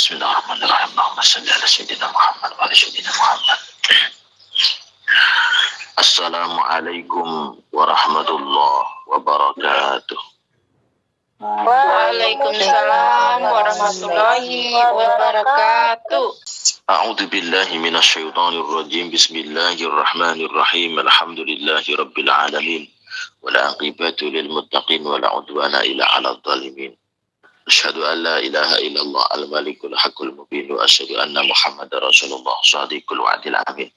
Bismillahirrahmanirrahim. Allahumma salli ala sayyidina Muhammad wa ala sayyidina Muhammad. Assalamualaikum warahmatullahi wabarakatuh. Waalaikumsalam warahmatullahi wabarakatuh. A'udzu billahi minasy syaithanir rajim. Bismillahirrahmanirrahim. Alhamdulillahi rabbil alamin. Wal 'aqibatu lil muttaqin wa la 'udwana illa 'alal zalimin. Asyhadu an la ilaha illallah al-malikul haqqul mubin wa asyhadu anna Muhammadar Rasulullah shadiqul wa'dil amin.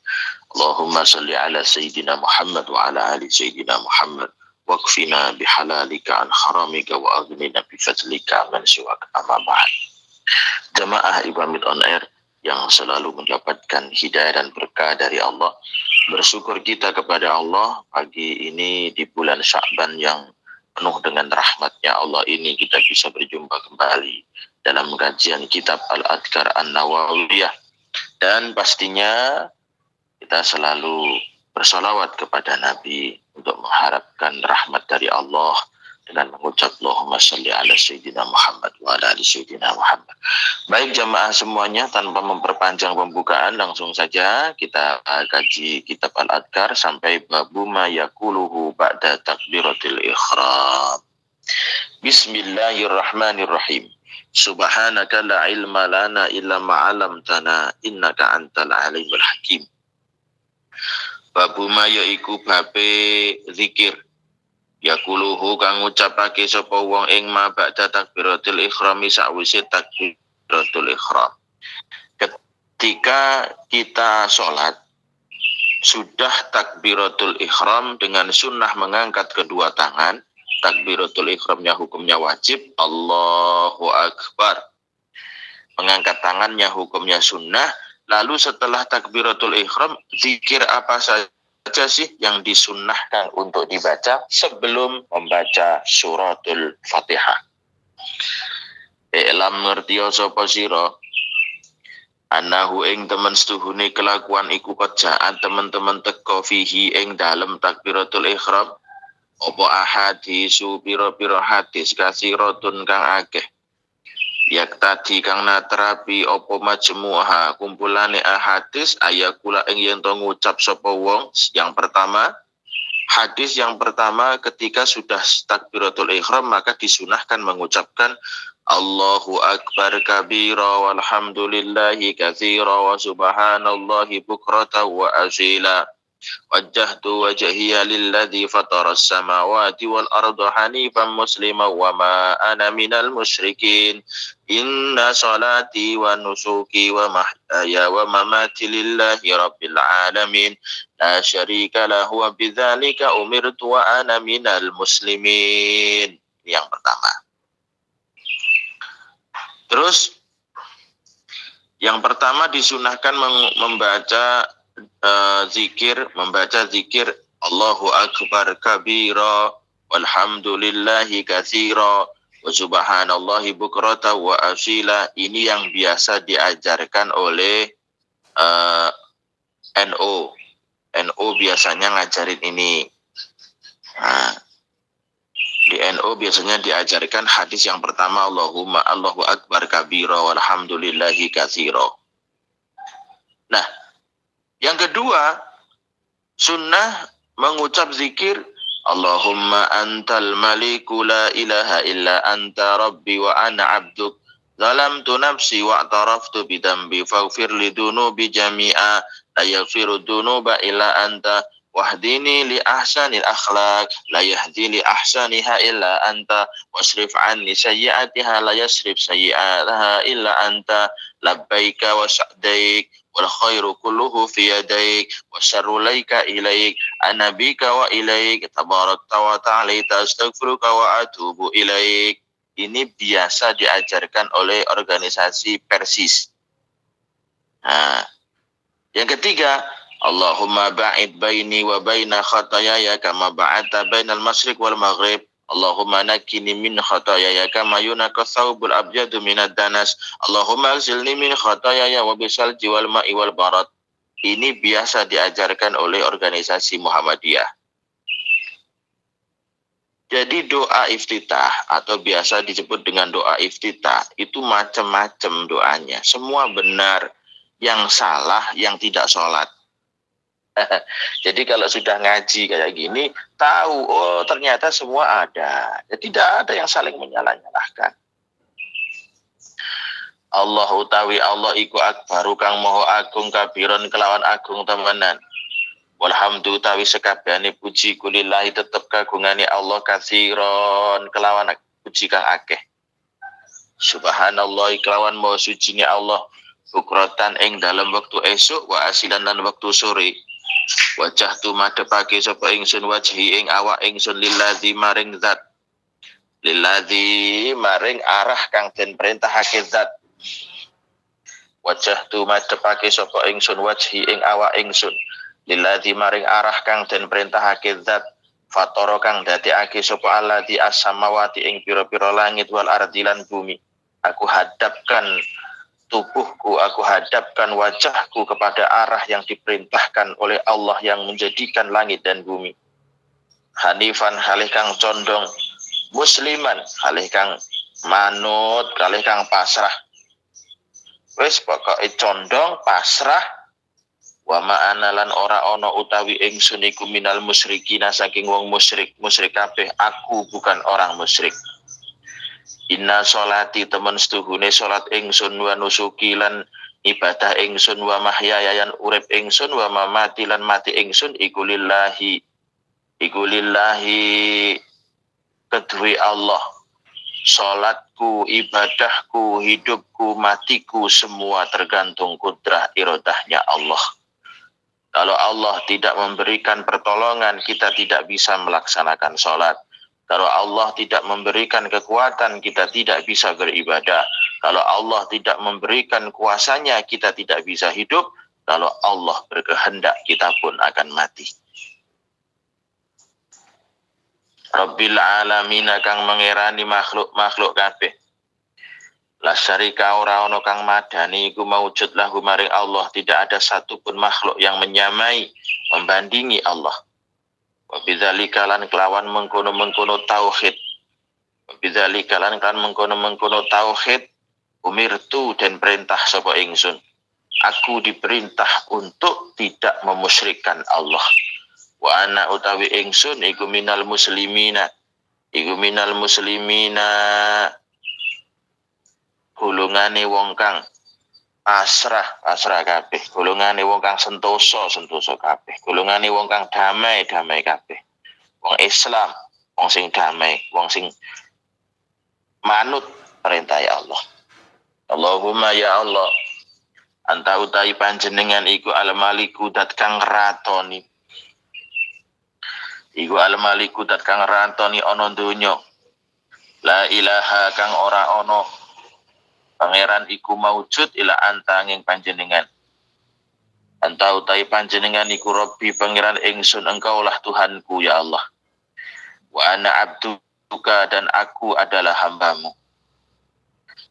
Allahumma salli ala sayyidina Muhammad wa ala ali sayyidina Muhammad waqfina bihalalika an haramika wa aghnina bifadlika man siwaka amma ba'd. Jamaah Ibamit on Air yang selalu mendapatkan hidayah dan berkah dari Allah, bersyukur kita kepada Allah pagi ini di bulan Sya'ban yang penuh dengan rahmatnya Allah ini kita bisa berjumpa kembali dalam kajian kitab Al-Adhkar An-Nawawiyah, dan pastinya kita selalu bersalawat kepada Nabi untuk mengharapkan rahmat dari Allah dengan mengucap Allahumma salli ala sayyidina Muhammad wa ala ali sayyidina Muhammad. Baik jamaah semuanya, tanpa memperpanjang pembukaan, langsung saja kita kaji kitab Al-Adhkar sampai babu ma yaquluhu ba'da takbiratil ihram. Bismillahirrahmanirrahim. Subhanaka la ilma lana illa ma 'allamtana innaka antal alimul hakim. Babu ma yaiku babe zikir yaquluhu kang ngucapake sapa wong ing ma ba'da takbiratul ikhrami sakwise takbiratul ikhram. Ketika kita sholat sudah takbiratul ikhram dengan sunnah mengangkat kedua tangan, takbiratul ikhramnya hukumnya wajib, Allahu Akbar. Mengangkat tangannya hukumnya sunnah. Lalu setelah takbiratul ikhram, zikir apa saja sih yang disunnahkan untuk dibaca sebelum membaca suratul Fatihah? I'lam ngertiya sapa sira anahu ing temen setuhune kelakuan iku kejaan teman-teman teko fihi ing dalem takbiratul ikhram apa ahadisu pira-pira hadis kasiratun kang akeh yak tadi kang naterapi apa majmuha kumpulane ahadis ayakula ing yen to ngucap sapa wong. Yang pertama, hadis yang pertama ketika sudah takbiratul ikhram maka disunahkan mengucapkan Allahu Akbar kabira walhamdulillahi katsira wa subhanallahi bukratan wa asila. Wajjahtu wajhiya lilladzi fataras samawati wal arda hanifan musliman wa ma ana minal musyrikin. Inna salati wa nusuki wa mahyaya wa mamati lillahi rabbil alamin. La syarika lahu wa bidzalika umirtu wa ana minal muslimin. Ini yang pertama. Terus yang pertama disunahkan membaca membaca zikir Allahu Akbar kabira walhamdulillahi katsira wa subhanallahi bukratan wa asila. Ini yang biasa diajarkan oleh NU biasanya ngajarin ini. Nah, di NU biasanya diajarkan hadis yang pertama Allahu Akbar kabira walhamdulillahi katsira. Nah, yang kedua, sunnah mengucap zikir Allahumma antal maliku la ilaha illa anta rabbi wa ana abduk zalamtu nafsi wa ataraftu bidambi faghfir li dunubi jami'a la yaghfiru dunuba illa anta wahdini li ahsanil akhlaq la yahdi li ahsaniha illa anta wasrif anni sayyi'atiha la yasrif sayyi'ataha illa anta labbaika wa sa'daik wal khairu kulluhu fi yadaik wa syarru laika ilaik anabika wa ilaik tabarakta wa ta'alaita astaghfiruka wa atubu ilaik. Ini biasa diajarkan oleh organisasi Persis. Nah, yang ketiga, Allahumma ba'id baini wa baina khatayaya kama ba'adta bainal masyriq wal maghrib. Allahumma nakini min khatayaya kama yunaka thawbul abyadu minad danas. Allahumma agsilni min khatayaya wa bisalji wal ma'i wal barat. Ini biasa diajarkan oleh organisasi Muhammadiyah. Jadi doa iftitah atau biasa disebut dengan doa iftitah itu macam-macam doanya. Semua benar, yang salah, yang tidak sholat. Jadi kalau sudah ngaji kayak gini, tahu, oh ternyata semua ada. Jadi tidak ada yang saling menyalah-nyalahkan. Allah utawi Allah iku akbaru kang moho agung kabiron kelawan agung temenan. Walhamdu utawi sekabehane puji kulillahi tetep kagungane Allah katsiron kelawan puji kang akeh. Subhanallah kelawan maha suci Allah bukrotan ing dalam waktu esuk wa asilan lan waktu sore. Wajah tu madhepake sapa ingsun wajhi ing awak ingsun lilladzi maring zat. Lilladzi maring arah kang den perintahake zat. Wajah tu madhepake sapa ingsun wajhi ing awak ingsun lilladzi maring arah kang den perintahake zat. Fatara kang dadekake sapa alladzi as-samawati ing pira-pira langit wal ardi lan bumi. Aku hadapkan tubuhku, aku hadapkan wajahku kepada arah yang diperintahkan oleh Allah yang menjadikan langit dan bumi. Hanifan halih kang condong, musliman halih kang manut, halih kang pasrah. Wis pokoke condong, pasrah. Wa ma'ana lan ora ana utawi ingsun iku minal musyrikina saking wong musyrik kabeh, aku bukan orang musyrik. Inna sholati temen setuhune sholat ingsun wa nusuki lan ibadah ingsun wa mahyaya yan urip ingsun wa mamati lan mati ingsun iku lillahi kedue Allah. Sholatku, ibadahku, hidupku, matiku semua tergantung kudrah irodahnya Allah. Kalau Allah tidak memberikan pertolongan, kita tidak bisa melaksanakan sholat. Kalau Allah tidak memberikan kekuatan, kita tidak bisa beribadah. Kalau Allah tidak memberikan kuasanya, kita tidak bisa hidup. Kalau Allah berkehendak, kita pun akan mati. Rabbil alamin kang mengerani makhluk kabeh. La syarika ora ana kang madani iku maujud lahu maring Allah, tidak ada satupun makhluk yang menyamai membandingi Allah. Wa bidzalika lan kelawan mengkono-mengkono tauhid. Wa bidzalika lan kan mengkono-mengkono tauhid umirtu dan perintah sapa ingsun. Aku diperintah untuk tidak memusyrikkan Allah. Wa ana utawi ingsun iku minal muslimina. Iku minal muslimina golongane wong kang pasrah kabeh, golongane wong kang sentosa kabeh, golongane wong kang damai kabeh. Wong Islam, wong sing damai, wong sing manut perintah Allah. Allahumma ya Allah, anta utai panjenengan iku al-maliku dat kang ratoni. Iku al-maliku dat kang ratoni ana donya. La ilaha kang ora ana pangeran iku maujud ila antanging panjenengan. Anta utai panjenengan iku Rabbi pangeran ingsun, engkau lah Tuhanku ya Allah. Wa ana abduka dan aku adalah hambamu.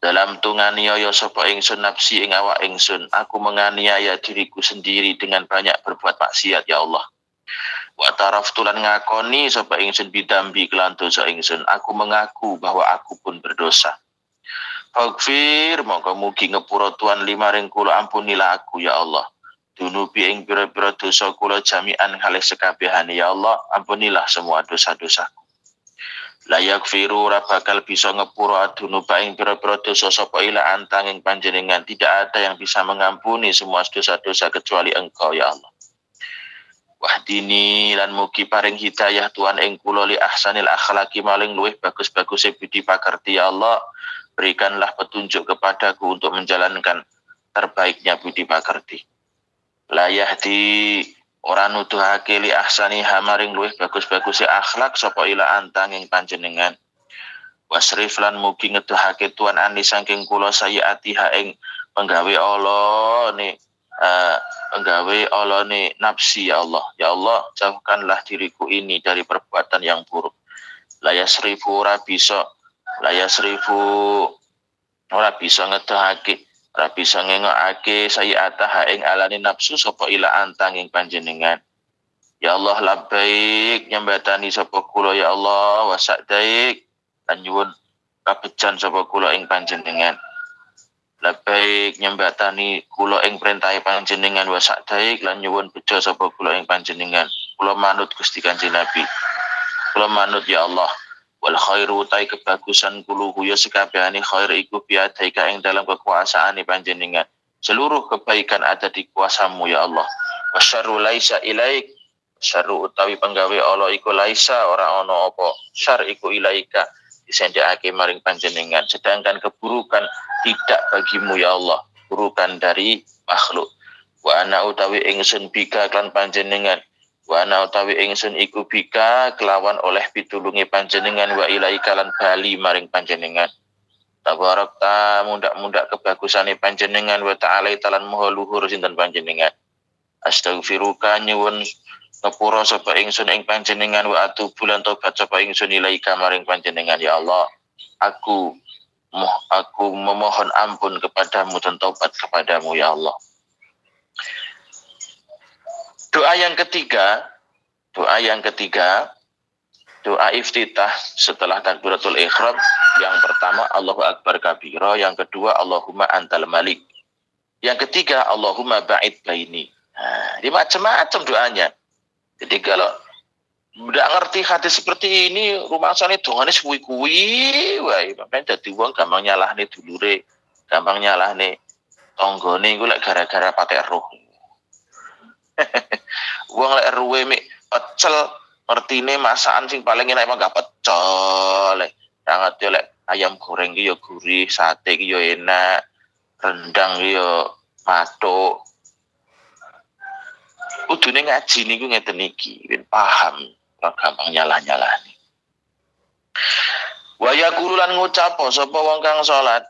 Dalam tunganiaya sapa ingsun nafsi ing awak ingsun, aku menganiaya diriku sendiri dengan banyak berbuat maksiat ya Allah. Wa taraftu lan ngakoni sapa ingsun bidambi kelan dosa ingsun, aku mengaku bahwa aku pun berdosa. Faghfir mongko mugi ngepura Tuhan limaring kula, ampunilah aku ya Allah. Dunubi ing pira-pira dosa kula jami'an halih sekabehane ya Allah, ampunilah semua dosa-dosaku. La yaghfiru bakal bisa ngepura dunuba ing pira-pira dosa sapa ila antanging panjenengan, tidak ada yang bisa mengampuni semua dosa-dosa kecuali Engkau ya Allah. Wahdini lan mugi paring hidayah Tuhan ing kula li ahsanil akhlaqi maling luwih bagus-baguse budi pakerti ya Allah. Berikanlah petunjuk kepadaku untuk menjalankan terbaiknya budi pakerti. La yahdi ora nuduhake li ahsani hamaring luwih bagus-baguse akhlak sapa ila antanging panjenengan. Wasrif lan mugi ngeduhake Tuhan ani saking kula sayiatiha ing penggawe Allah ni penggawe Allah ni nafsi ya Allah. Ya Allah, jauhkanlah diriku ini dari perbuatan yang buruk. La yasrifu ora bisa ngeduhake, ora bisa ngengokake sayiatah ing alane nafsu sapa ila antanging panjenengan. Ya Allah labbaik nyambatani sapa kula ya Allah wa sa'daik lan nyuwun kabejan sapa kula ing panjenengan. Labbaik nyambatani kula ing perintahe panjenengan wa sa'daik lan nyuwun bejo sapa kula ing panjenengan. Kula manut Gusti Kanjeng Nabi. Kula manut ya Allah. Wal khairu utai kebagusan kuluhu ya sekabehane khair iku biadaika ing dalam kekuasaane panjenengan. Seluruh kebaikan ada di kuasamu ya Allah. Wasyarru laisa ilaik. Syarru utawi penggawe Allah iku laisa ora ana apa. Syar iku ilaika disendhekake maring panjenengan. Sedangkan keburukan tidak bagimu ya Allah. Burukan dari makhluk. Wa ana utawi ingsun bika klan panjenengan. Wa ana utawi ingsun iku bika kelawan oleh pitulungi panjenengan wa ilaika lan bali maring panjenengan. Tabarakta mundak-mundak kebagusane panjenengan wa ta'ala talan maha luhur sinten panjenengan. Astaghfiruka nyuwun ngapura sapa ingsun ing panjenengan wa atubu lan tobat sapa ingsun ilaika maring panjenengan ya Allah. Aku memohon ampun kepadamu dan tobat kepadamu ya Allah. Doa yang ketiga, doa iftitah setelah takbiratul ihram. Yang pertama Allahu Akbar kabira, yang kedua Allahumma antal malik. Yang ketiga Allahumma ba'id baini. Nah, ini macam-macam doanya. Jadi kalau tidak ngerti hadis seperti ini, rumah sana dongane suwi-kuwi, wae makanya dadi wong gampang nyalahne dulure, gampang nyalahne tanggane iku lek gara-gara pakai roh. Wong lek ruwe mik pecel, ngertine masakan sing paling enak emang gak pecel. Ra ngerti lek ayam goreng ki ya gurih, sate ki ya enak, rendang ki ya matuk. Kudune ngaji niku ngeten iki, ben paham, ora gampang nyalah-nyalahne. Wa yaqulu lan ngucap sapa wong kang salat,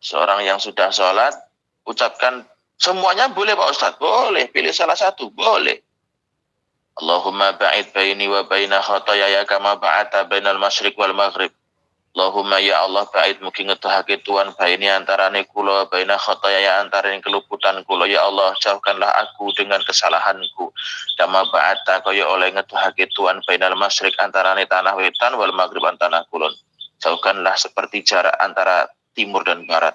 seorang yang sudah salat, ucapkan semuanya boleh Pak Ustaz, boleh, pilih salah satu, boleh. Allahumma ba'id baini wa baina khataaya kama ba'ata bainal masyriq wal maghrib. Allahumma ya Allah ba'id mugi ngetuhake tuan baini antarane kula baina khataaya antarane keluputan kula ya Allah jauhkanlah aku dengan kesalahanku. Kama ba'ata kaya oleh ngetuhake tuan bainal masyriq antarane tanah wetan wal maghrib tanah kulon. Jauhkanlah seperti jarak antara timur dan barat.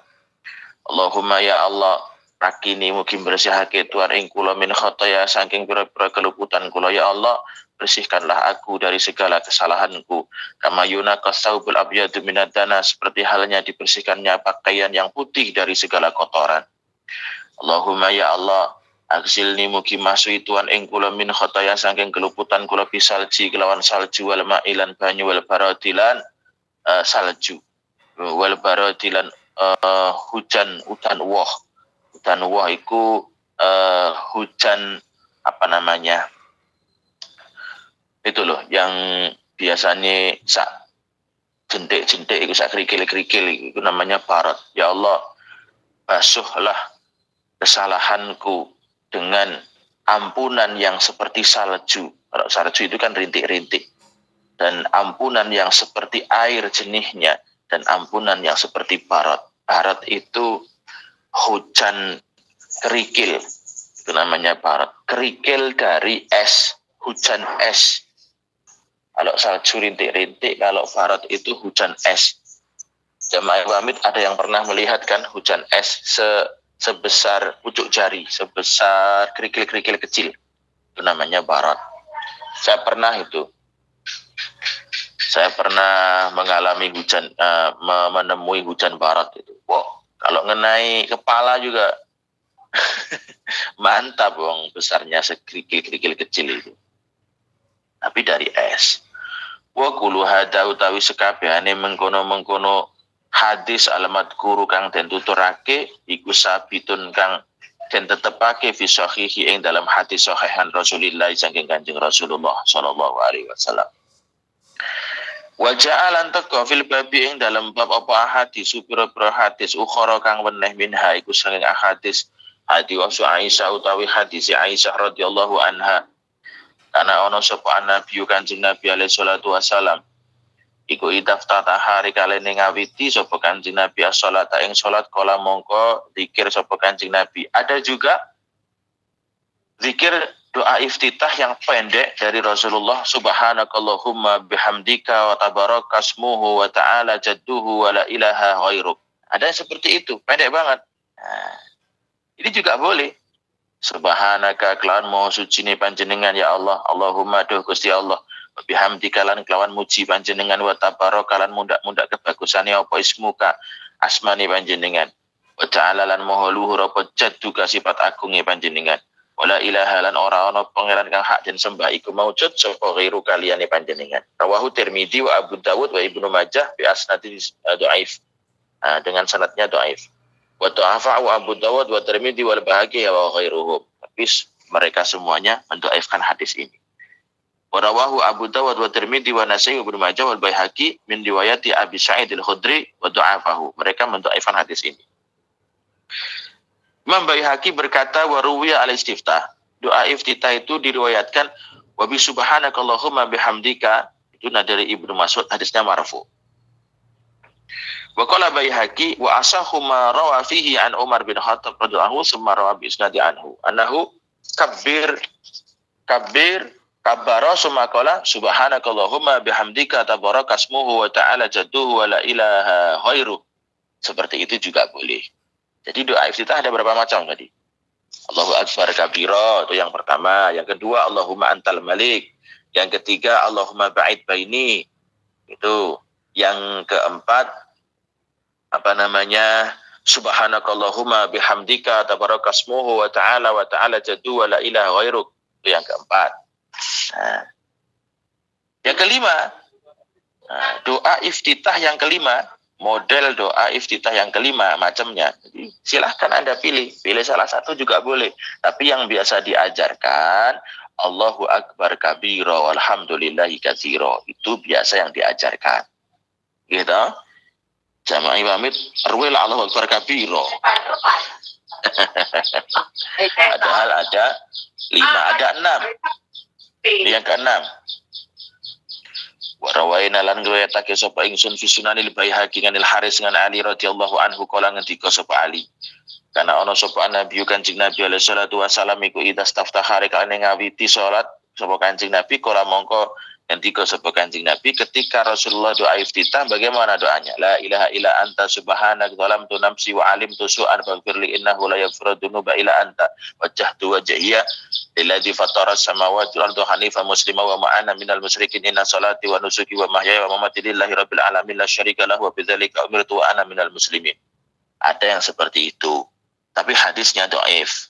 Allahumma ya Allah rakini mugi bersihake tuan ing kula min khataaya saking pira-pira keluputan kula ya Allah bersihkanlah aku dari segala kesalahanku. Kama yunaqas saubul abyadu minad dana seperti halnya dibersihkannya pakaian yang putih dari segala kotoran. Allahumma ya Allah aksilni mugi masui tuan ing kula min khataaya saking keluputan kula bisalji kelawan salju wal ma'ilan banyu wal baradilan salju wal baradilan hujan wah iku hujan apa namanya itu loh yang biasanya sak jentik-jentik itu sak kerikil-kerikil itu namanya barat. Ya Allah basuhlah kesalahanku dengan ampunan yang seperti salju. Kalau salju itu kan rintik-rintik, dan ampunan yang seperti air jenihnya, dan ampunan yang seperti barat. Barat itu hujan kerikil, itu namanya barat. Kerikil dari es, hujan es. Kalau salju rintik-rintik, kalau barat itu hujan es. Jamaah Wamid ada yang pernah melihat kan hujan es sebesar pucuk jari, sebesar kerikil-kerikil kecil. Itu namanya barat. Saya pernah mengalami hujan, menemui hujan barat itu. Wow, kalau ngenai kepala juga mantap, wong besarnya sekerikil-kerikil kecil itu. Tapi dari es. Wa kulu hada utawi sekabehane mengkono-mengkono hadis alamat guru kang den tuturake iku sabitun kang den tetepake fi sahihi ing dalam hadis sahihan Rasulillah saking Kanjeng Rasulullah sallallahu alaihi wasallam. Wa ja'alan taqwa fil babi ing dalam bab apa hadis supira-pira hadis ukhara kang weneh minha iku saking hadis hadis Aisyah utawi hadis Aisyah radhiyallahu anha. Karena ono sapa Nabi Kanjeng Nabi alaihi salatu wasalam iku idaftata hari kalene ngawiti sapa Kanjeng Nabi as-salata ing salat kala mongko zikir sapa Kanjeng Nabi. Ada juga zikir doa iftitah yang pendek dari Rasulullah, subhanakallahumma bihamdika wa tabarakasmuhu wa ta'ala jadduhu wa la ilaha ghairuk. Ada yang seperti itu, pendek banget. Nah, ini juga boleh. Subhanaka kelawan maha suci ni panjenengan ya Allah, Allahumma duh Gusti Allah, bihamdika lan kelawan muji panjenengan, wa tabaraka lan mundak-mundak kebagusane apa ismuka asmani panjenengan, wa ta'ala lan maha luhur apa jadduka sifat agunge panjenengan, wala ilaha lan ora ana pangeran kang hak den sembah iku maujud sapa ghairu kaliyane panjenengan. Rawahu Tirmidzi wa Abu Dawud wa Ibnu Majah bi asnadin dhaif. Dengan sanadnya dhaif. Wa ta'afa wa Abu Dawud wa Tirmidzi wal Baihaqi wa ghairuhum. Tapi mereka semuanya mendhaifkan hadis ini. Wa rawahu Abu Dawud wa Tirmidzi wa Nasa'i wa Ibnu Majah wal Baihaqi min riwayati Abi Sa'id al-Khudri wa dha'afahu. Mereka mendhaifkan hadis ini. Imam Baihaqi berkata wa ruwiya al-istiftah. Doa iftitah itu diriwayatkan wa bi subhanakallahumma bihamdika, itu dari Ibnu Mas'ud, hadisnya marfu. Wa qala Baihaqi wa asahu ma rawa fihi an Umar bin Khattab radhiyallahu anhu summa rawa bi isnadi anhu annahu kabbara summa qala subhanakallahumma bihamdika tabarakasmuhu wa ta'ala jadduhu wa la ilaha ghairu. Seperti itu juga boleh. Jadi doa iftitah ada berapa macam tadi? Allahu akbar kabira, itu yang pertama. Yang kedua Allahumma antal malik. Yang ketiga Allahumma ba'id baini. Itu. Yang keempat subhanakallahumma bihamdika tabarakasmuhu wa ta'ala jaddu wa la ilaha ghairuk. Itu yang keempat. Yang kelima, doa iftitah yang kelima, model doa iftitah yang kelima macamnya. Jadi silahkan Anda pilih salah satu juga boleh. Tapi yang biasa diajarkan Allahu akbar kabira walhamdulillahi katsira. Itu biasa yang diajarkan. Gitu. Jama'i pamit, arwil Allahu akbar kabira. Padahal ada 5, ada 6. Ini yang ke-6. Wa rawaina lan riwayatake sapa ingsun fi sunanil Baihaqi nganil Haris ngan Ali radhiyallahu anhu kala ngendika sapa Ali. Karena ana sapa Nabi Kanjeng Nabi alaihi salatu wasallam iku idza staftahare kane ngawiti salat sapa Kanjeng Nabi kala mongko ngendika sapa Kanjeng Nabi ketika Rasulullah doa iftitah, bagaimana doanya? La ilaha illa anta subhanaka zalamtu nafsi wa alimtu su'an faghfirli innahu la yaghfiru dzunuba illa anta wajjahtu wajhiya lilladzi fatara samawati wal arda hanifan musliman wa ma'ana minal musyrikin inna salati wa nusuki wa mahyaya wa mamati lillahi rabbil alamin la syarika lahu wa bidzalika umirtu wa ana minal muslimin. Ada yang seperti itu. Tapi hadisnya dhaif.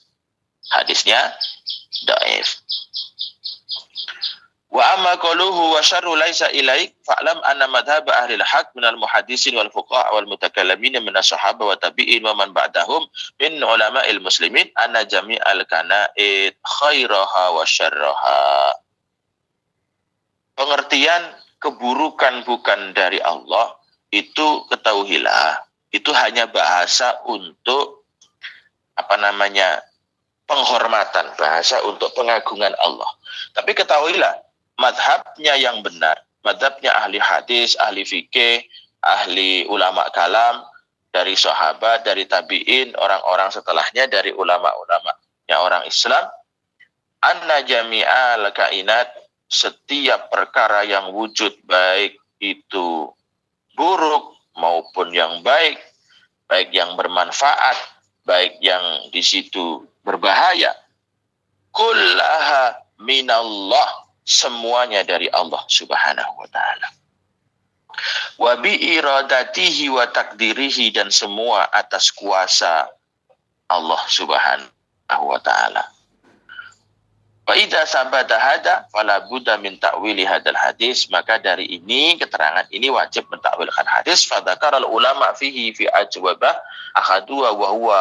Wa amma qaluhu wa syarru laisa ilaik fa'lam anna madhhab ahli al-haq min al-muhaddisin wal fuqaha wal mutakallamin min as-sahaba wa tabi'in wa man ba'dahum min ulama'il muslimin anna jami'al kana'id khairaha wa syarraha. Pengertian keburukan bukan dari Allah itu ketahuilah, itu hanya bahasa untuk penghormatan, bahasa untuk pengagungan Allah. Tapi ketahuilah madhabnya yang benar, madhabnya ahli hadis, ahli fikih, ahli ulama kalam, dari sahabat, dari tabi'in, orang-orang setelahnya, dari ulama-ulamanya orang Islam, anna jami'al kainat, setiap perkara yang wujud baik itu buruk maupun yang baik, baik yang bermanfaat, baik yang di situ berbahaya, kullaha minallah, semuanya dari Allah Subhanahu wa ta'ala. Wa bi iradatihi wa takdirihi, dan semua atas kuasa Allah Subhanahu wa ta'ala. Wa idza sabata hada fala budda min ta'wili hadal hadis, maka dari ini keterangan ini wajib mentakwilkan hadis. Fa dzakaral ulama fihi fi ajwabah ahadua wa huwa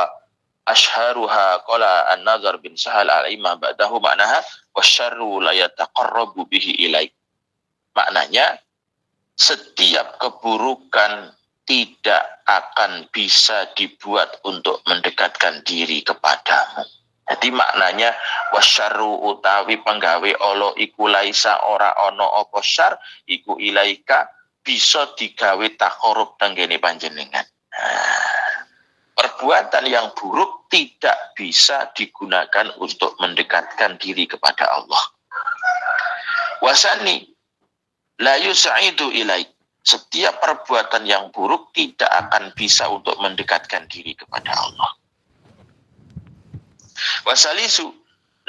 ashharuha qala an-Nadhr bin Sahal al-Imam ba'dahu ma'naha wasyarru la yataqarrabu bihi ilaik. Maknanya setiap keburukan tidak akan bisa dibuat untuk mendekatkan diri kepadamu. Jadi maknanya wasyarru utawi penggawe Allah iku laisa ora ana apa syar iku ilaika bisa digawe takorup tenggene panjenengan. perbuatan yang buruk tidak bisa digunakan untuk mendekatkan diri kepada Allah. Wasani la yus'idu ilaik. Setiap perbuatan yang buruk tidak akan bisa untuk mendekatkan diri kepada Allah. Wasalisu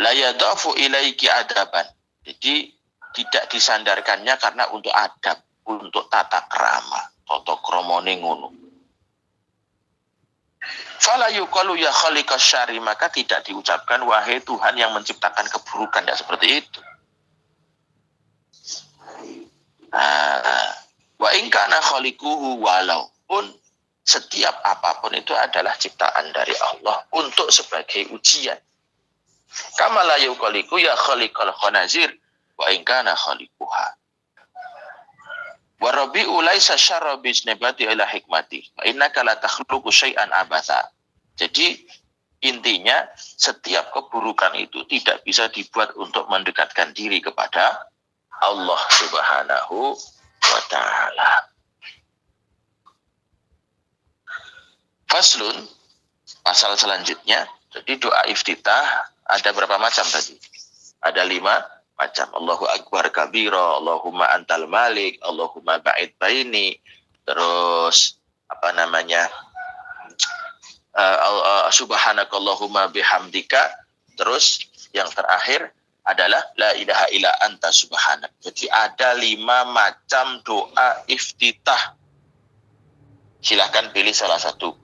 la yadafu ilaiki adaban. Jadi tidak disandarkannya karena untuk adab, untuk tata krama, tata kramane ngono. Fala yuqalu ya khaliqas syarri, maka tidak diucapkan wahai Tuhan yang menciptakan keburukan, tidak seperti itu. Wa in kana khaliquhu, walaupun setiap apapun itu adalah ciptaan dari Allah untuk sebagai ujian. Kama la yuqaliqu ya khaliqal khanazir wa in kana khaliquha. Wa rabi'u laisa syarra bisnabati ila hikmati. Fa innaka la takhluqu syai'an abatha. Jadi intinya setiap keburukan itu tidak bisa dibuat untuk mendekatkan diri kepada Allah Subhanahu wa ta'ala. Faslun, pasal selanjutnya. Jadi doa iftitah ada berapa macam tadi? Ada 5 macam. Allahu akbar kabira, Allahumma antal malik, Allahumma ba'id baini. Terus apa namanya? Subhanakallahumma bihamdika. Terus yang terakhir adalah la ilaha illa anta subhanak. Jadi ada 5 macam doa iftitah. Silahkan pilih salah satu.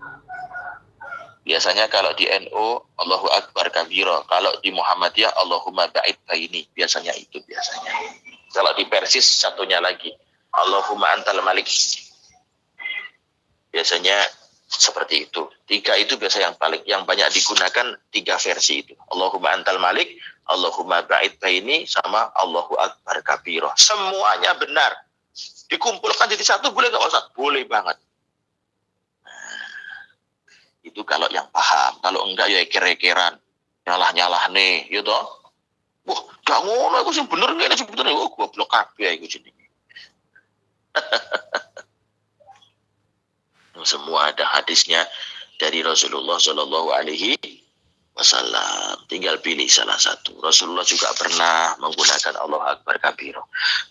Biasanya kalau di NU Allahu akbar kabira, kalau di Muhammadiyah Allahumma ba'id baini, biasanya itu biasanya. Kalau di Persis satunya lagi Allahumma antal malik. Biasanya seperti itu. 3 itu biasa yang banyak digunakan, 3 versi itu. Allahumma antal malik, Allahumma ba'id baini, sama Allahu akbar kabira. Semuanya benar. Dikumpulkan jadi satu boleh nggak Ustaz? Boleh banget. Itu kalau yang paham. Kalau enggak ya eker-ekeran, nyalah-nyalah nih, gitu. Wah, gak ngono aku sih bener ngene sebetulnya. Oh, goblok kabeh iku jenenge. Semua ada hadisnya dari Rasulullah Shallallahu alaihi wasallam. Tinggal pilih salah satu. Rasulullah juga pernah menggunakan Allahu akbar kabira.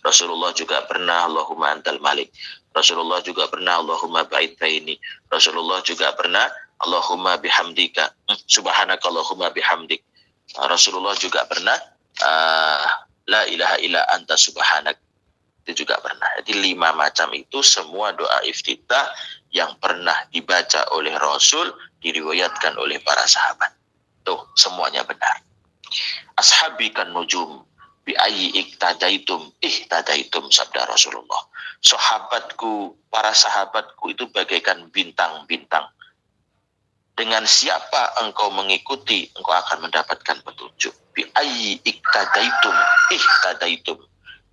Rasulullah juga pernah Allahumma antal malik. Rasulullah juga pernah Allahumma ba'id baini. Rasulullah juga pernah Allahumma bihamdika, subhanakallahumma bihamdik. Rasulullah juga pernah la ilaha illa anta subhanak. Itu juga pernah. Jadi 5 macam itu semua doa iftitah yang pernah dibaca oleh Rasul, diriwayatkan oleh para sahabat. Tuh, semuanya benar. Ashabi kan nujum bi ayyi iktadaitum ihtadaitum, sabda Rasulullah. Sahabatku, para sahabatku itu bagaikan bintang-bintang. Dengan siapa engkau mengikuti, engkau akan mendapatkan petunjuk. Bi ayyi iktadaitum ihtadaitum.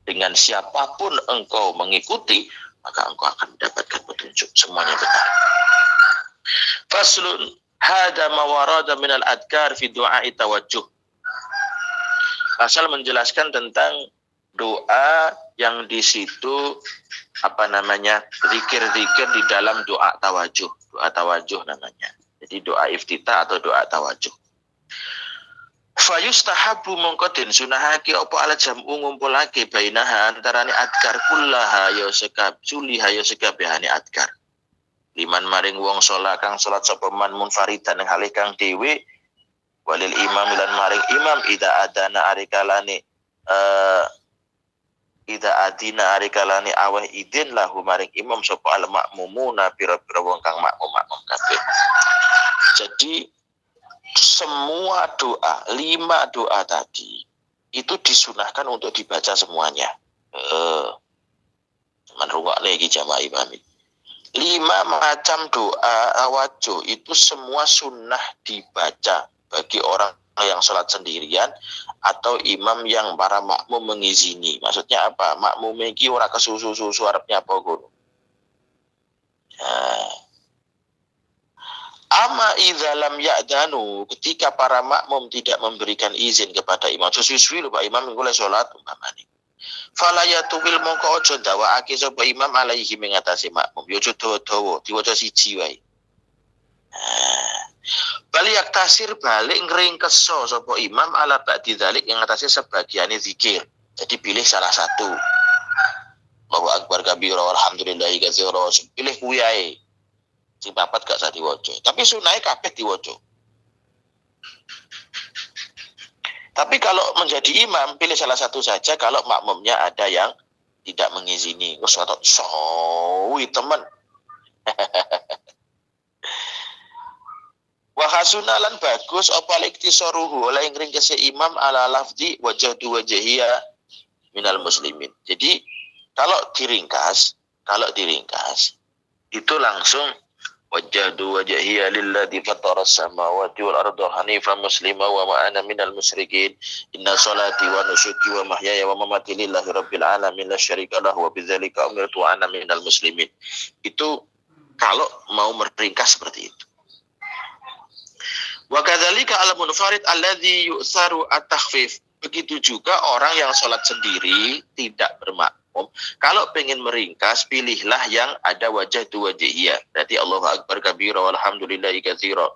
Dengan siapapun engkau mengikuti, maka engkau akan mendapatkan petunjuk. Semuanya benar. Faslun, hada ma warada minal adkar fi du'a'i tawajjuh. Pasal menjelaskan tentang doa yang di situ apa namanya? Zikir-zikir di dalam doa tawajuh. Doa tawajuh namanya. Jadi doa iftitah atau doa tawajuh. Fayustahabu mongkotin sunahake opo ala jam'u ngumpulake bainaha antarane adkar kullaha ya sekab suliha ya sekabehane adkar. Liman maring wong sholat kang sholat sapa man munfaridan halih kang dhewe, walil imam lan maring imam ida adana arikalane ida adina arikalane aweh idin lahu maring imam sapa al makmumuna pira-pira wong kang makmum kabeh. Jadi semua doa, 5 doa tadi itu disunahkan untuk dibaca semuanya. Cuman rungokne iki jamaah imami. 5 macam doa tawajuh itu semua sunnah dibaca bagi orang yang sholat sendirian atau imam yang para makmum mengizini. Maksudnya apa? Makmum iki ora kesusu-susu arep nyapa ngono. Ama idza lam ya'danu, ketika para makmum tidak memberikan izin kepada imam, susui lho Pak Imam engko le salat umpamane. Fala yatuwil mongko aja ndawakake sapa imam alaihi mengatasi makmum. Yo aja dawa-dawa, diwaca siji wae. Balik tasir balik ngringkeso sapa imam ala ba'di dzalik yang ngatasi sebagiannya zikir. Jadi pilih salah satu. Allahu akbar kabira walhamdulillahi katsira. Pilih kuwi ae. Sing papat gak usah diwaca. Tapi sunahe kabeh diwaca. Tapi kalau menjadi imam pilih salah satu saja kalau makmumnya ada yang tidak mengizini. Wes kata sawi teman. Wa hasunalan bagus apa iktisaruhu oleh ngringkese imam ala lafzi wajhadu wajhiya minal muslimin. Jadi kalau diringkas itu langsung wajhadu wajhiya lilladzi fataras samawati wal arda hanifan muslima wa ma ana minal musyrikin inna salati wa nusuki wa mahyaya wa mamati lillahi rabbil alamin la syarika lahu wa bidzalika umirtu wa ana minal muslimin. Itu kalau mau meringkas seperti itu. Wa kadzalika al-munfarid alladzi yu'saru at-takhfif. Begitu juga orang yang sholat sendiri tidak bermakmum. Kalau pengen meringkas, pilihlah yang ada wajah tu wajhiyah. Berarti Allahu akbar kabira walhamdulillahi katsira.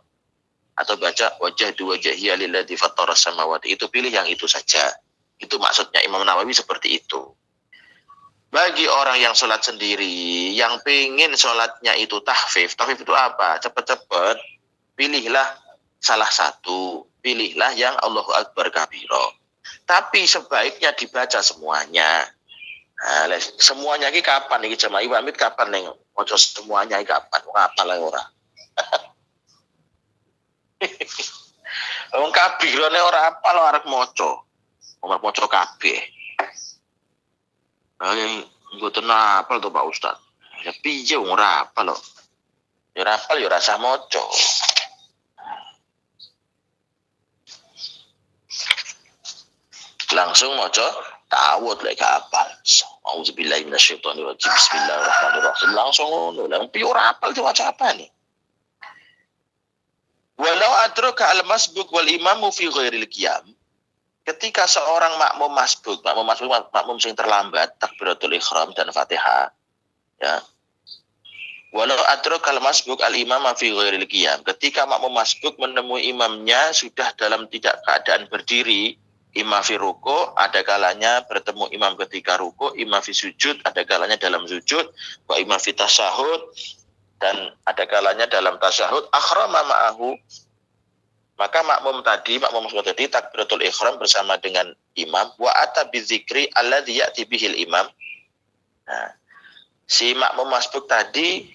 Atau baca wajah tu wajhiyah lilladzi fattaras samawati. Itu pilih yang itu saja. Itu maksudnya Imam Nawawi seperti itu. Bagi orang yang sholat sendiri, yang pengen sholatnya itu tahfif. Tahfif itu apa? Cepat-cepat pilihlah salah satu, pilihlah yang Allahu Akbar kabiro. Tapi sebaiknya dibaca semuanya. Nah, semuanya ini kapan nih jamaah Iwamid kapan nih? Moco semuanya ini kapan? Ngapa lah ora? Wong kabirone ora apa lo arep moco. Omar moco kabeh. Mboten apal to Pak Ustaz. Ya piye wong ora apal lo. Ya ora apal ya ora sah moco. Langsung moco tawud lek kapal. Auzubillahi minasyaitonir rajim. Bismillahirrahmanirrahim. Langsung ngono. Lah piye ora apal diwaca apa nih? Walau adraka al-masbuk wal imamu fi ghairil qiyam. Ketika seorang makmum makmum sing terlambat takbiratul ihram dan Fatihah, ya. Walau adraka al-masbuk al-imam fi ghairil qiyam. Ketika makmum masbuk menemui imamnya sudah dalam tidak keadaan berdiri, imam fi ruku, ada kalanya bertemu imam ketika ruku, imam fi sujud, ada kalanya dalam sujud, wa imam fi tasyahud, dan ada kalanya dalam tasyahud, akhrama ma'ahu, maka makmum tadi takbiratul ihram bersama dengan imam, wa ata bizikri alladzi ya'ti bihil imam. Nah, si makmum masbuk tadi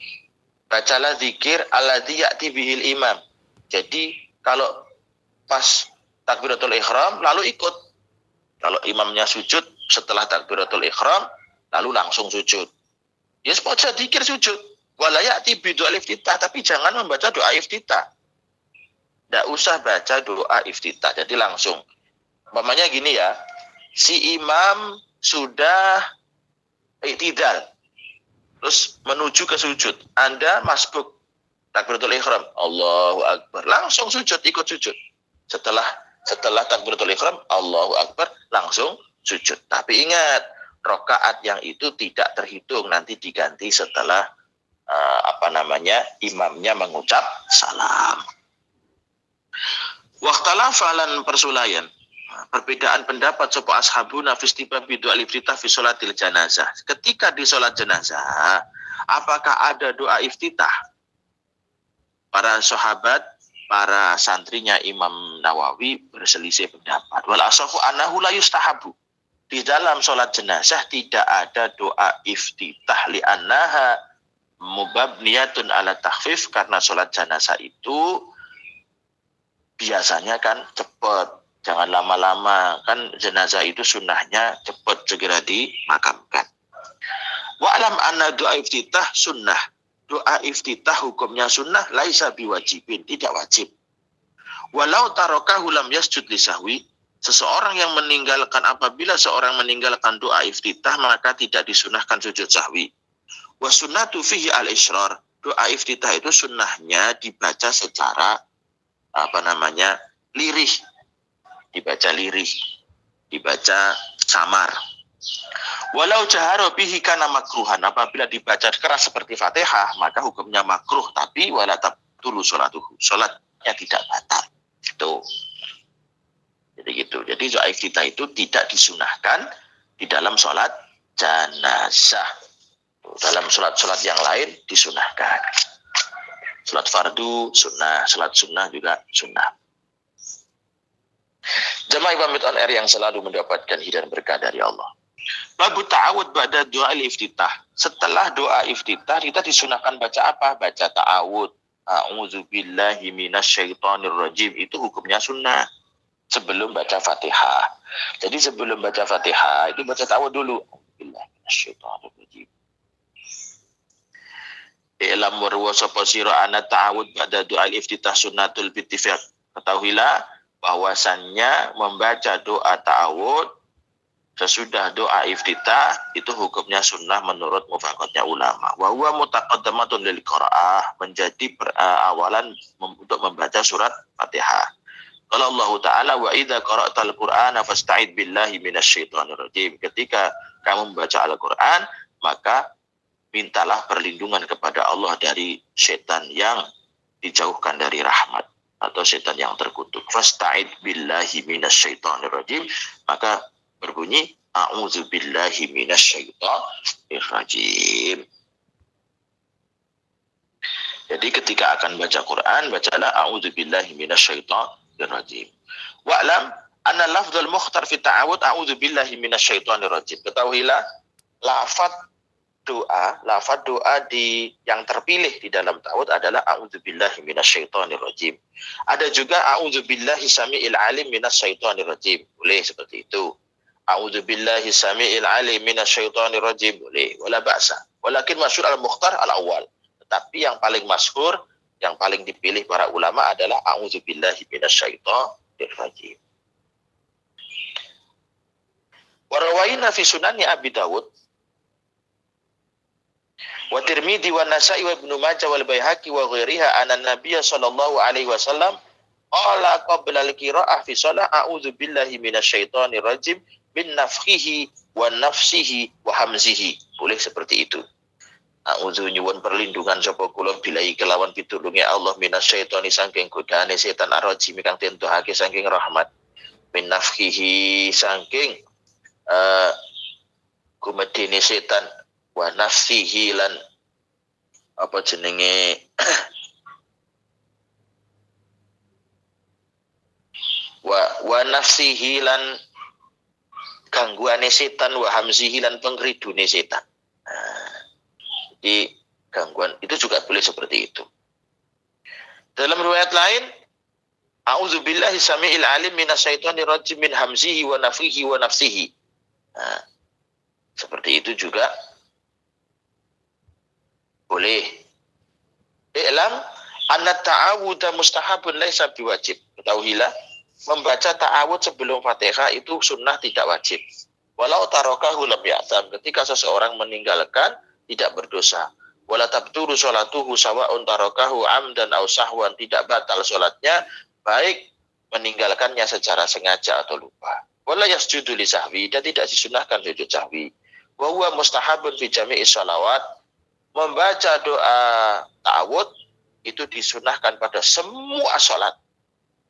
bacalah zikir alladzi ya'ti bihil imam. Jadi kalau pas takbiratul ihram lalu ikut. Kalau imamnya sujud setelah takbiratul ihram lalu langsung sujud. Ya baca zikir sujud. Wala ya'ti bi du'a iftitah, tapi jangan membaca doa iftitah. Tidak usah baca doa iftitah. Jadi langsung. Umpamanya gini ya. Si imam sudah i'tidal. Terus menuju ke sujud. Anda masbuk takbiratul ihram. Allahu akbar. Langsung sujud, ikut sujud. Setelah takbiratul ihram, Allahu Akbar, langsung sujud. Tapi ingat, rakaat yang itu tidak terhitung, nanti diganti setelah imamnya mengucap salam. Waqtalafalan persulayan. Perbedaan pendapat sapa ashabuna fi istibabi doa iftitah fi sholatil janazah. Ketika di sholat jenazah, apakah ada doa iftitah? Para sahabat, para santrinya Imam Nawawi berselisih pendapat. Wal asafu annahu la yustahabu. Di dalam sholat jenazah tidak ada doa iftitah li annaha mubabniyatun ala takhfif, karena sholat jenazah itu biasanya kan cepat, jangan lama-lama, kan jenazah itu sunnahnya cepat segera dimakamkan. Wa alam anna doa iftitah sunnah. Doa iftitah hukumnya sunnah, laisa biwajibin, tidak wajib. Walau tarokahu lam yasjud lisahwi, seseorang yang meninggalkan, apabila seorang meninggalkan doa iftitah maka tidak disunahkan sujud sahwi. Wa sunnatu fihi al-israr. Doa iftitah itu sunnahnya dibaca secara lirih. Dibaca lirih. Dibaca samar. Walau jaharo bihi kana makruhan, apabila dibaca keras seperti Fatihah maka hukumnya makruh, tapi tabtulu sholatuhu. Sholatnya tidak batal. Itu. Jadi gitu. Jadi doa iftitah itu tidak disunahkan di dalam sholat jenazah. Dalam sholat-sholat yang lain disunahkan. Sholat fardu sunnah, sholat sunnah juga sunnah. Jamaah pamit on air yang selalu mendapatkan hidayah berkah dari Allah. Babu ta'awud ba'da doa iftitah. Setelah doa iftitah kita disunahkan baca apa? Baca ta'awud. A'udzubillahi minasyaitonirrajim. Itu hukumnya sunnah. Sebelum baca Fatihah. Jadi sebelum baca Fatihah itu baca ta'awud dulu. A'udzubillahi minasyaitonirrajim. I'lam warwa sapa sira ana ta'awud ba'da doa iftitah sunnatul bittifaq. Ketahuilah bahwasannya membaca doa ta'awud sesudah doa iftitah itu hukumnya sunnah menurut mufaqatnya ulama. Wa huwa mutaqaddamatun lil qiraah, menjadi awalan untuk membaca surat Fatihah. Kalau Allah Ta'ala wa idza qara'tal Qur'ana fasta'id billahi minasyaitonir rajim. Ketika kamu membaca Al-Qur'an, maka mintalah perlindungan kepada Allah dari setan yang dijauhkan dari rahmat atau setan yang terkutuk. Fasta'id billahi minasyaitonir rajim, maka berbunyi a'udzubillahi minasyaitonir rajim. Jadi ketika akan baca Quran, bacalah a'udzubillahi minasyaitonir rajim. Wa'lam anna lafdzul mukhtar fi ta'awud a'udzubillahi minasyaitonir rajim. Ketahuilah lafaz doa yang terpilih di dalam ta'awud adalah a'udzubillahi minasyaitonir rajim. Ada juga a'udzubillahi samiil alim minasyaitonir rajim. Boleh seperti itu. A'udzubillahi samiil alim minasyaitonir rajim. Boleh. Wala ba'sa. Walakin masyhur al-mukhtar al-awwal. Tetapi yang paling masyhur, yang paling dipilih para ulama adalah a'udzubillahi minasyaitonir rajim. Wa rawaina fi sunani Abi Dawud wa Tirmidzi wa Nasa'i wa Ibnu Majah wal Baihaqi wa ghairiha anna Nabiyya sallallahu alaihi wasallam qala qabla al-qira'ah fi shalah a'udzubillahi minasyaitonir rajim min nafkhihi wa nafsihi wa hamzihi. Boleh seperti itu. A'udzu nyuwun perlindungan sapa kula billahi kelawan pitulunge Allah minasyaitoni saking godane setan ar-rajim kang tentuhake saking rahmat. Min nafkhihi saking gumedene setan wa nafsihi lan apa jenenge wa nafsihi lan gangguane setan wa hamzihi lan pengridune setan. Jadi gangguan itu juga boleh seperti itu. Dalam riwayat lain, a'udzubillahi samiil alim minasyaitonir rajim min hamzihi wa nafihi wa nafsihi. Nah, seperti itu juga boleh. I'lam anna ta'awudha mustahabun laisa biwajib. Ketahuilah, membaca ta'awud sebelum Fatihah itu sunnah tidak wajib. Walau tarakahu lam ya'tam. Ketika seseorang meninggalkan tidak berdosa. Wala tabturu sholatuhu sawa'un tarakahu amdan aw sahwan. Tidak batal sholatnya, baik meninggalkannya secara sengaja atau lupa. Wala yasjudu li sahwi, dan tidak disunahkan sujud sahwi. Wa huwa mustahabun fi jami'i sholawat. Membaca doa ta'awud itu disunahkan pada semua sholat.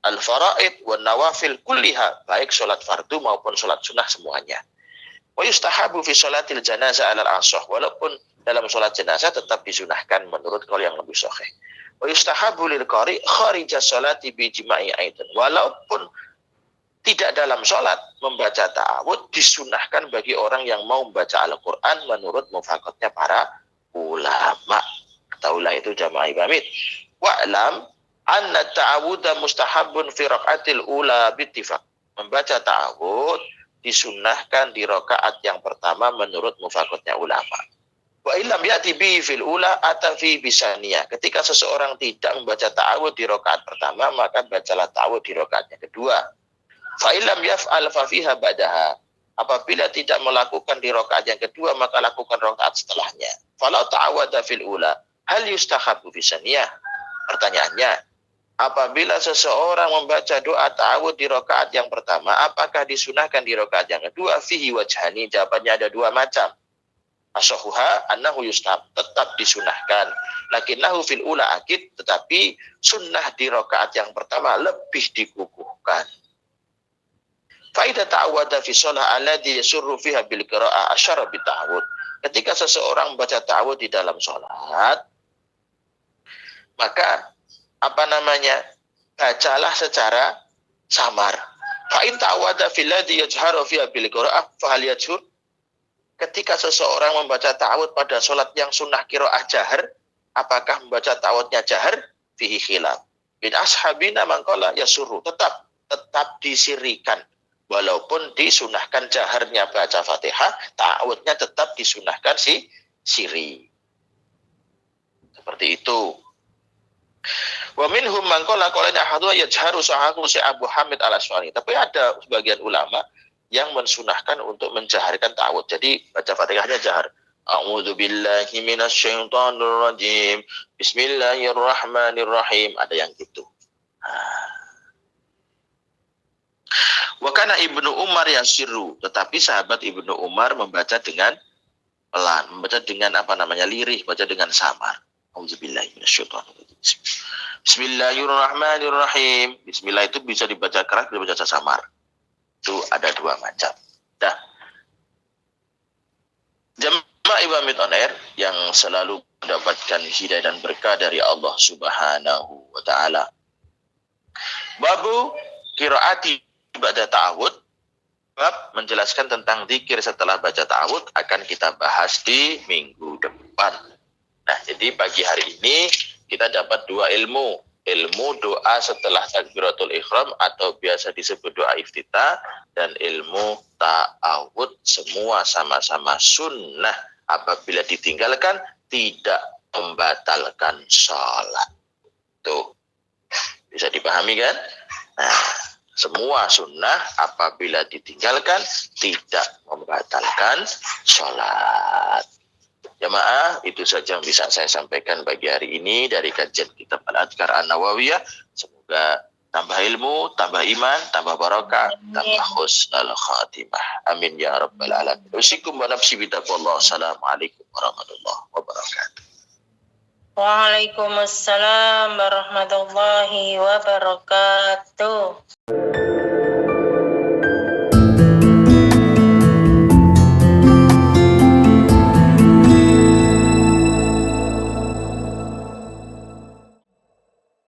Al-faraid wa nawafil kulliha, baik sholat fardu maupun sholat sunnah semuanya. Wa yustahabu fi sholatil janazah alal asah, walaupun dalam sholat jenazah tetap disunahkan menurut qaul yang lebih sahih. Wa yustahabu lil qari kharija sholati bi jima'i aidan, walaupun tidak dalam sholat membaca ta'awud disunahkan bagi orang yang mau membaca Al-Quran menurut mufaqatnya para ulama. Ketahuilah itu jamaah pamit. Wa'lam anna ta'awudha mustahabun fi raqatil ula bittifaq. Membaca ta'awud disunahkan di rakaat yang pertama menurut mufaqatnya ulama. Wa illam ya'ti bi fil ula atafi bisaniyah. Ketika seseorang tidak membaca ta'awud di rakaat pertama, maka bacalah ta'awud di rakaat yang kedua. Fa illam yaf'al fa fiha ba'daha. Apabila tidak melakukan di rakaat yang kedua, maka lakukan rakaat setelahnya. Falau ta'awwadha fil ula, hal yustahabu bisaniyah? Pertanyaannya, apabila seseorang membaca doa ta'awud di rakaat yang pertama, apakah disunahkan di rakaat yang kedua? Fihi wajhani, jawabannya ada dua macam. Asahuha annahu yustahab, tetap disunahkan. Lakinnahu fil ula akid, tetapi sunnah di rakaat yang pertama lebih dikukuhkan. Faidah ta'awwadha fi shalah alladhi yasurru fiha bil qira'ah asyara bi ta'awud. Ketika seseorang membaca ta'awud di dalam salat, maka bacalah secara samar. Fa in ta'awwadha fil ladhi yajharu fiha bil qira'ah fa hal yajhur. Ketika seseorang membaca ta'awud pada salat yang sunnah qiraah jahar, apakah membaca ta'awudnya jahar? Fihi khilaf. Bin ashabina man qala yasurru, tetap disirikan. Walaupun disunahkan jaharnya baca Fatihah, ta'awudnya tetap disunahkan siri. Seperti itu. Wa minhum man qala qalana ahadwa yajharu sahahu si Abu Hamid Al-Aswani. Tapi ada sebagian ulama yang mensunahkan untuk menjaharkan ta'awud. Jadi baca Fatihahnya jahar. A'udzu billahi minasyaitonir rajim. Bismillahirrahmanirrahim. Ada yang gitu. Wa kana Ibnu Umar yasirru, tetapi sahabat Ibnu Umar membaca dengan pelan, membaca dengan lirih, baca dengan samar. A'udzubillahi minasyaitonir rajim. Bismillahirrahmanirrahim. Bismillah itu bisa dibaca keras, bisa dibaca samar. Itu ada dua macam. Dah. Jemaah Ibamit on Air yang selalu mendapatkan hidayah dan berkah dari Allah Subhanahu wa taala. Babu qiraati ba'da ta'awud, bab menjelaskan tentang zikir setelah baca ta'awud akan kita bahas di minggu depan. Nah, jadi pagi hari ini kita dapat dua ilmu. Ilmu doa setelah takbiratul ihram atau biasa disebut doa iftitah, dan ilmu ta'awud, semua sama-sama sunnah. Apabila ditinggalkan tidak membatalkan sholat. Tuh, bisa dipahami kan? Nah, semua sunnah apabila ditinggalkan tidak membatalkan sholat. Jemaah, itu saja yang bisa saya sampaikan pagi hari ini dari kajian kitab Al-Adhkar An-Nawawiyah. Semoga tambah ilmu, tambah iman, tambah barakah, tambah husnul khatimah. Amin ya rabbal alamin. Usikum wa nafsi bitaqwallah. Assalamualaikum warahmatullahi wabarakatuh. Waalaikumsalam warahmatullahi wabarakatuh.